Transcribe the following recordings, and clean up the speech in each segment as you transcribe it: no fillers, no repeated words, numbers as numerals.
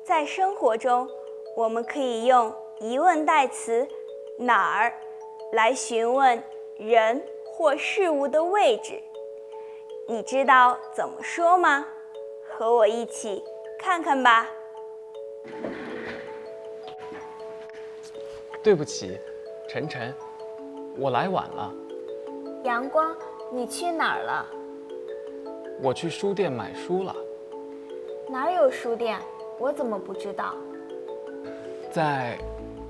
在生活中，我们可以用疑问代词哪儿来询问人或事物的位置。你知道怎么说吗？和我一起看看吧。对不起，晨晨，我来晚了。阳光，你去哪儿了？我去书店买书了。哪儿有书店？我怎么不知道？在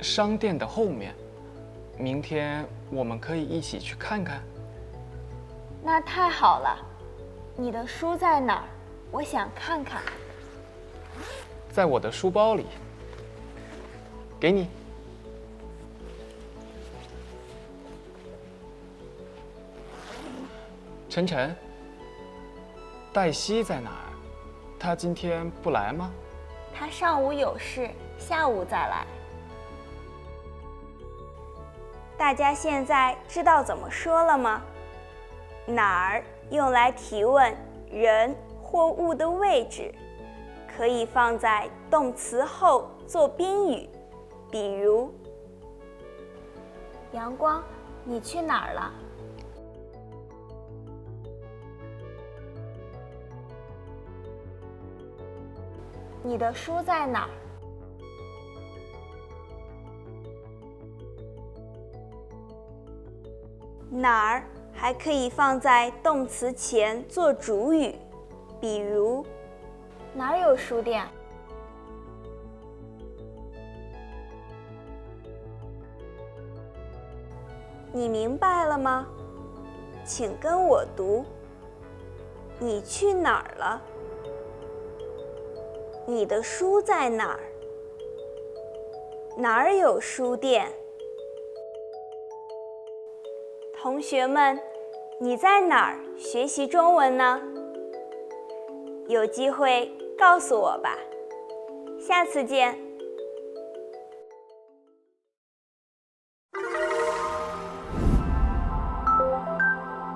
商店的后面。明天我们可以一起去看看。那太好了。你的书在哪儿？我想看看。在我的书包里。给你。晨晨，黛西在哪儿？她今天不来吗？她上午有事，下午再来。大家现在知道怎么说了吗？哪儿用来提问人或物的位置，可以放在动词后做宾语，比如阳光，你去哪儿了？你的书在哪儿？哪儿还可以放在动词前做主语，比如哪儿有书店？你明白了吗？请跟我读。你去哪儿了？你的书在哪儿？哪儿有书店？同学们，你在哪儿学习中文呢？有机会告诉我吧。下次见。